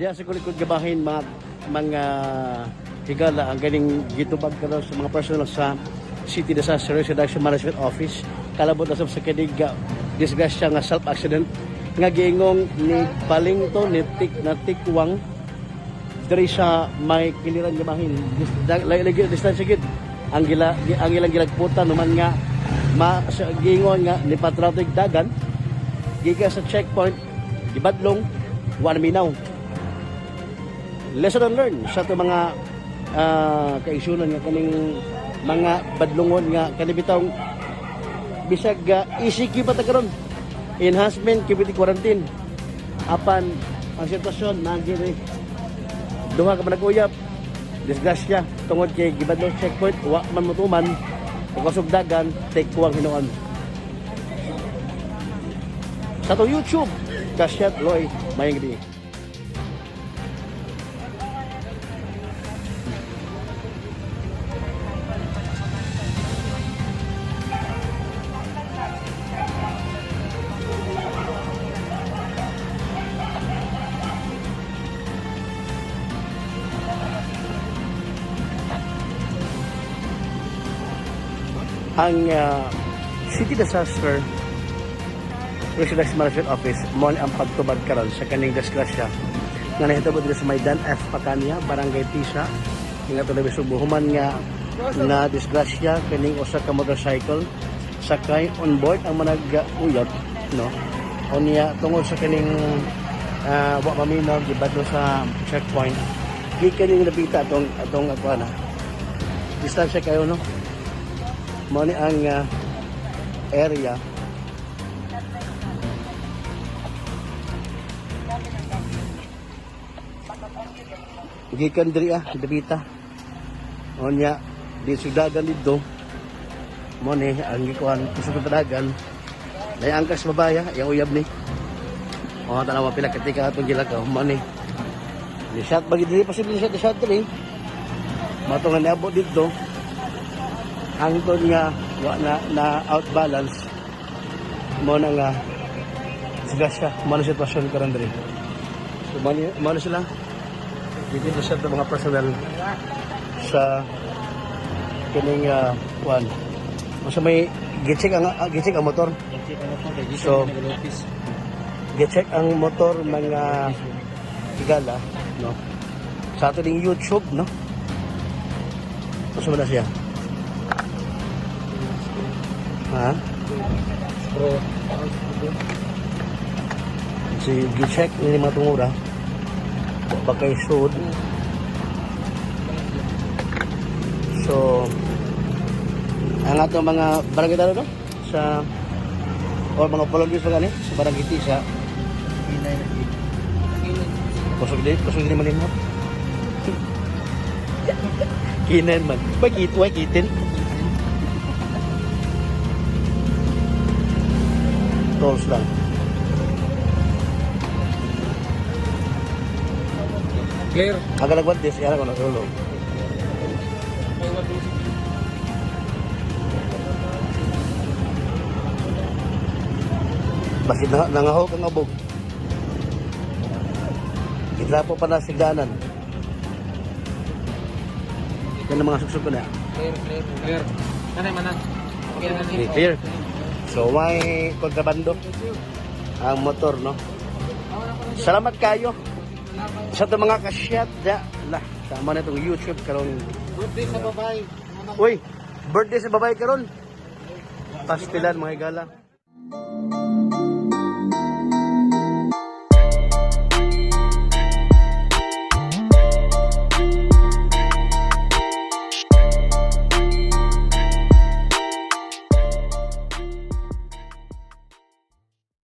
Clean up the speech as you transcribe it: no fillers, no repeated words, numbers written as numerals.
Diya sa kulikod gabahin mga higala ang ganing gitubag karon sa mga personal sa City Disaster Risk Reduction Management Office. Kalabot na sa kinig disgrasya nga self-accident nga giingong ni Balingto ni Tikwang diri sa may kiliran gabahin. Distansya gid ang ilang gilagputan naman nga giingon nga ni patraffic dagan gikan sa checkpoint gibadlong minaw. Lesson learned sa ito mga kaisunan nga kaning mga badlungon nga kanibitang bisag ECQ pa ta karon enhancement community quarantine apan ang sitwasyon nangyari duha ka manag-uyap disgrasya tungod kay gibadlong checkpoint wa man mutuman ug dagan take kuwang hinuon sa to YouTube Kasyat Loy Mayengdi. Ang City Disaster Risk Reduction Management Office mo ang pagtubad karon sa kaning disgrasya nga nahitabo dito sa Maydan F Pacania, Barangay Tisa. Nga to na subuhuman nga na disgrasya kaning usa ka motorcycle sakay on board ang manag-uyab no. Unya tungod sa kaning wa paminaw gibadto sa checkpoint. Gikan yung napita atong akuana. Distansya kayo no. Mo ni ang area gikan diri debita onya di sudagan dito mo ni ang gikuan kusog padagan day angkas babaya yang uyab ni tanawa pila ketika atong gilakaw mo ni shot bagi diri posible shot diri matungan niabot dito hangtod nga wa na outbalance mo na nga sigasya mo na sitwasyon karon diri so mo na sila dito sa mga personnel sa kining kuan sa may gi-check ang motor so gi-check ang motor mga higala no sa ato ding YouTube no so na siya ha? Si gi-check ni mga tungura bakay sud so ang ato mga barangay talo no sa o mga volunteers pa gani sa barangay Tisa kusog din malimot kinen man kitin tolls lang. Clear. Agak nagwat this, yara ko natulog. Bakit nangahok ang abog? Itrapo pa na sigdanan. Yan ang mga suksok ko na. Clear. Kanay manan. Okay, clear. So, may kontrabando ang motor, no? Salamat kayo sa itong mga kasyat. Tama na itong YouTube karon. Birthday sa babae. Uy, birthday sa babae karon. Pastilan mga higala.